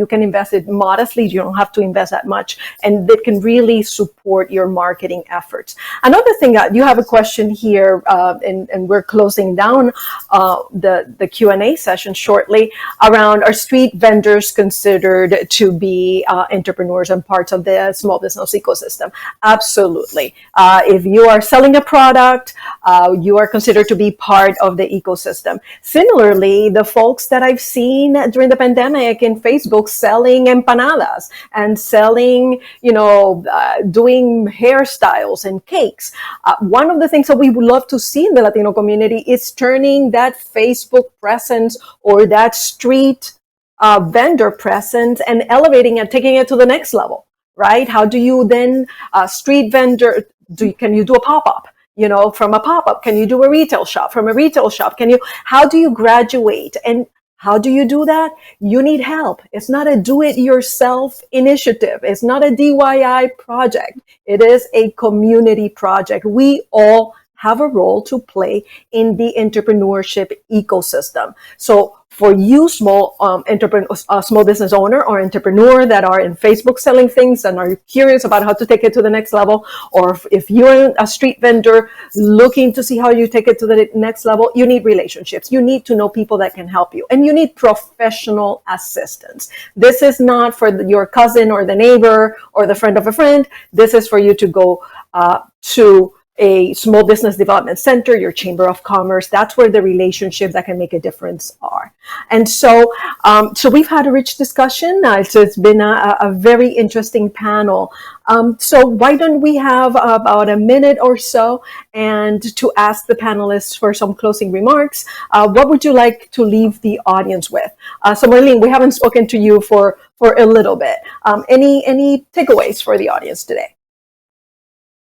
can invest it modestly. You don't have to invest that much, and it can really support your marketing efforts. Another thing, you have a question here, and we're closing down the Q&A session shortly around, are street vendors considered to be entrepreneurs and parts of the small business ecosystem? Absolutely. If you are selling a product, you are considered to be part of the ecosystem. Similarly, the folks that I've seen during the pandemic in Facebook selling empanadas and selling, doing hairstyles and cakes. One of the things that we would love to see in the Latino community is turning that Facebook presence or that street vendor presence and elevating and taking it to the next level, right? How do you then, street vendor, can you do a pop-up? From a pop-up, can you do a retail shop? From a retail shop, how do you graduate? And how do you do that? You need help. It's not a do-it-yourself initiative. It's not a DIY project. It is a community project. We all have a role to play in the entrepreneurship ecosystem. So for you, small business owner or entrepreneur that are in Facebook selling things and are curious about how to take it to the next level, or if you're a street vendor looking to see how you take it to the next level, you need relationships. You need to know people that can help you, and you need professional assistance. This is not for your cousin or the neighbor or the friend of a friend. This is for you to go to a small business development center, your chamber of commerce. That's where the relationships that can make a difference are. And so we've had a rich discussion. So it's been a very interesting panel. So why don't we have about a minute or so and to ask the panelists for some closing remarks. What would you like to leave the audience with? So Marlene, we haven't spoken to you for a little bit. Any takeaways for the audience today?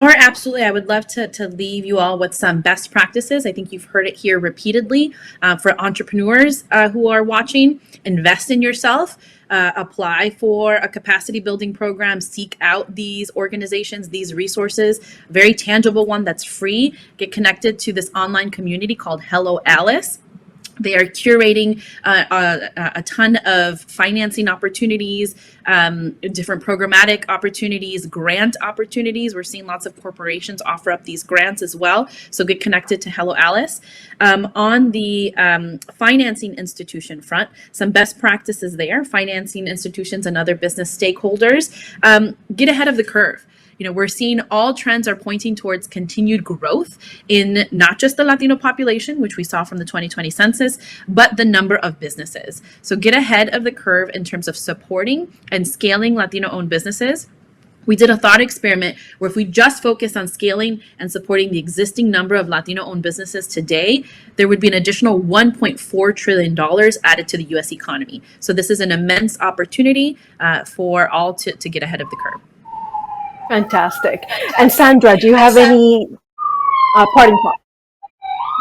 Or absolutely, I would love to leave you all with some best practices. I think you've heard it here repeatedly. For entrepreneurs who are watching, invest in yourself, apply for a capacity building program, seek out these organizations, these resources, a very tangible one that's free. Get connected to this online community called Hello Alice. They are curating a ton of financing opportunities, different programmatic opportunities, grant opportunities. We're seeing lots of corporations offer up these grants as well. So get connected to Hello Alice. On the financing institution front, some best practices there, financing institutions and other business stakeholders. Get ahead of the curve. We're seeing all trends are pointing towards continued growth in not just the Latino population, which we saw from the 2020 census, but the number of businesses. So get ahead of the curve in terms of supporting and scaling Latino-owned businesses. We did a thought experiment where if we just focus on scaling and supporting the existing number of Latino-owned businesses today, there would be an additional $1.4 trillion added to the U.S. economy. So this is an immense opportunity for all to get ahead of the curve. Fantastic. And Sandra, do you have any parting thoughts?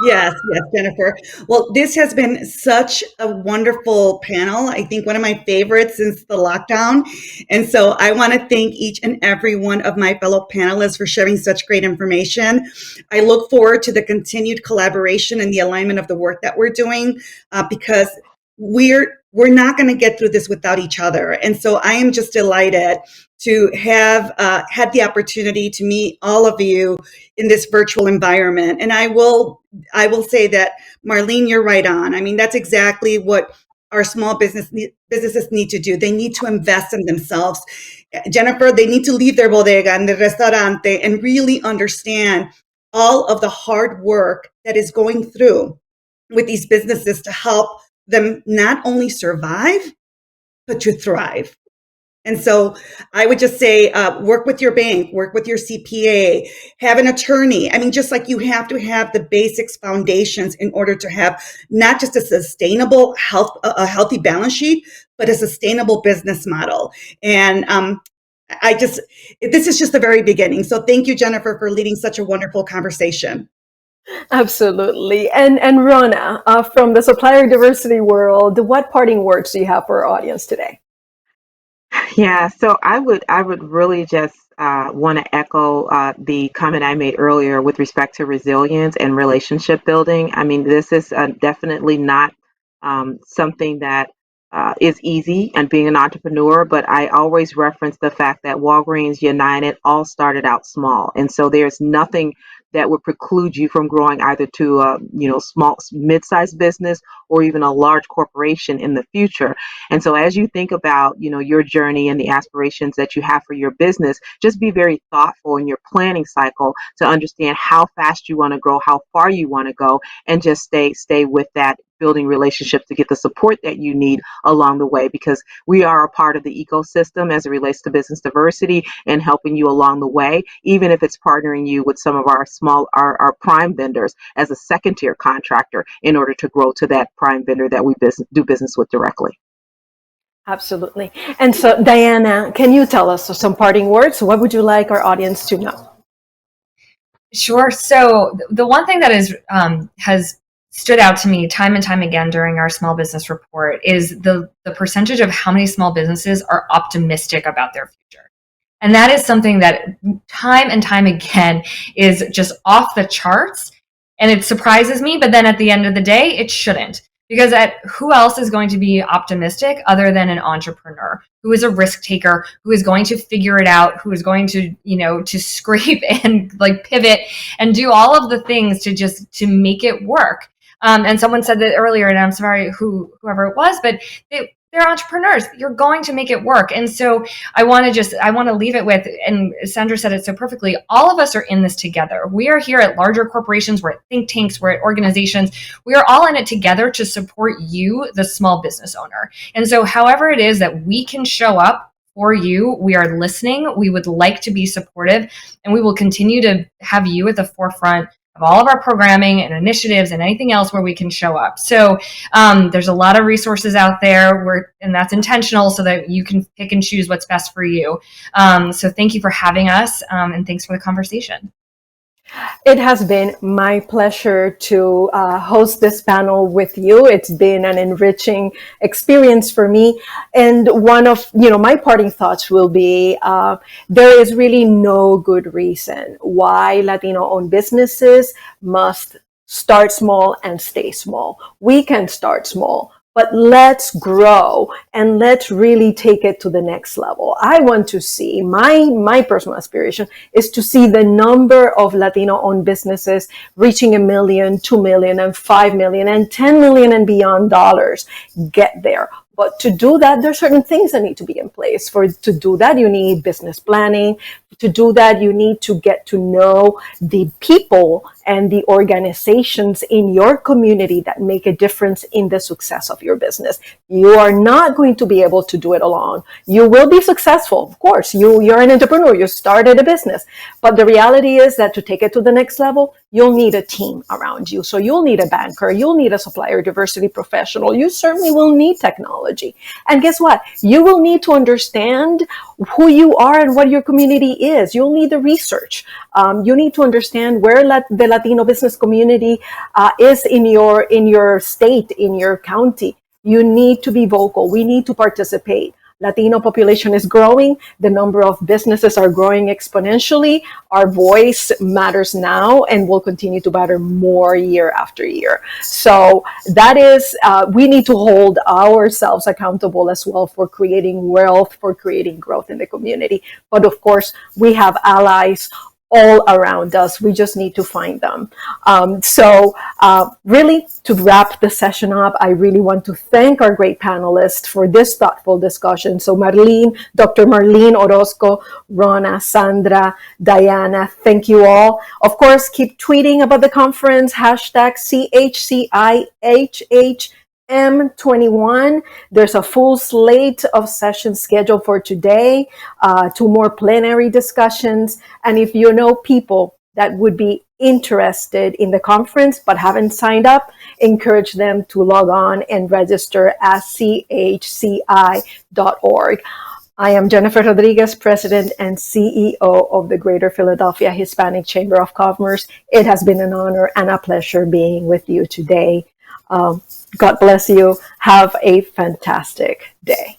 Yes, Jennifer. Well, this has been such a wonderful panel. I think one of my favorites since the lockdown. And so I want to thank each and every one of my fellow panelists for sharing such great information. I look forward to the continued collaboration and the alignment of the work that we're doing because we're not going to get through this without each other. And so I am just delighted to have had the opportunity to meet all of you in this virtual environment. And I will say that, Marlene, you're right on. I mean, that's exactly what our small businesses need to do. They need to invest in themselves. Jennifer, they need to leave their bodega and the restaurante and really understand all of the hard work that is going through with these businesses to help them not only survive, but to thrive. And so I would just say, work with your bank, work with your CPA, have an attorney. I mean, just like you have to have the basics foundations in order to have not just a sustainable a healthy balance sheet, but a sustainable business model. And this is just the very beginning. So thank you, Jennifer, for leading such a wonderful conversation. Absolutely. And Rona, from the supplier diversity world, what parting words do you have for our audience today? Yeah, so I would really just want to echo the comment I made earlier with respect to resilience and relationship building. I mean, this is definitely not something that is easy and being an entrepreneur, but I always reference the fact that Walgreens, United all started out small. And so there's nothing that would preclude you from growing either to a small, mid-sized business or even a large corporation in the future. And so as you think about, your journey and the aspirations that you have for your business, just be very thoughtful in your planning cycle to understand how fast you want to grow, how far you want to go, and just stay with that, building relationships to get the support that you need along the way, because we are a part of the ecosystem as it relates to business diversity and helping you along the way, even if it's partnering you with some of our prime vendors as a second tier contractor in order to grow to that prime vendor that we do business with directly. Absolutely. And so, Diana, can you tell us some parting words? What would you like our audience to know? Sure. So the one thing that has stood out to me time and time again during our small business report is the percentage of how many small businesses are optimistic about their future. And that is something that time and time again is just off the charts. And it surprises me, but then at the end of the day, it shouldn't. Because who else is going to be optimistic other than an entrepreneur who is a risk taker, who is going to figure it out, who is going to, to scrape and like pivot and do all of the things to make it work. And someone said that earlier, and I'm sorry whoever it was, but they're entrepreneurs. You're going to make it work. And so I want to leave it with, and Sandra said it so perfectly, all of us are in this together. We are here at larger corporations, we're at think tanks, we're at organizations. We are all in it together to support you, the small business owner. And so however it is that we can show up for you, we are listening. We would like to be supportive, and we will continue to have you at the forefront of all of our programming and initiatives and anything else where we can show up. So there's a lot of resources out there, and that's intentional so that you can pick and choose what's best for you. So thank you for having us, and thanks for the conversation. It has been my pleasure to host this panel with you. It's been an enriching experience for me. And one of, my parting thoughts will be, there is really no good reason why Latino-owned businesses must start small and stay small. We can start small, but let's grow and let's really take it to the next level. I want to see, my personal aspiration is to see the number of Latino-owned businesses reaching $1 million, $2 million, and $5 million, and $10 million and beyond dollars get there. But to do that, there are certain things that need to be in place. To do that, you need business planning. To do that, you need to get to know the people and the organizations in your community that make a difference in the success of your business. You are not going to be able to do it alone. You will be successful. Of course, you're an entrepreneur. You started a business. But the reality is that to take it to the next level, you'll need a team around you. So you'll need a banker. You'll need a supplier diversity professional. You certainly will need technology. And guess what? You will need to understand who you are and what your community is. You'll need the research. You need to understand where the Latino business community is in your state, in your county. You need to be vocal. We need to participate. Latino population is growing. The number of businesses are growing exponentially. Our voice matters now and will continue to matter more year after year. So that is, we need to hold ourselves accountable as well for creating wealth, for creating growth in the community. But of course, we have allies all around us. We just need to find them. Really, to wrap the session up, I really want to thank our great panelists for this thoughtful discussion. So Dr. Marlene Orozco, Rona, Sandra, Diana, thank you all. Of course, keep tweeting about the conference, hashtag CHCIHHM21. There's a full slate of sessions scheduled for today, 2 more plenary discussions. And if you know people that would be interested in the conference but haven't signed up, encourage them to log on and register at chci.org. I am Jennifer Rodriguez, President and CEO of the Greater Philadelphia Hispanic Chamber of Commerce. It has been an honor and a pleasure being with you today. God bless you. Have a fantastic day.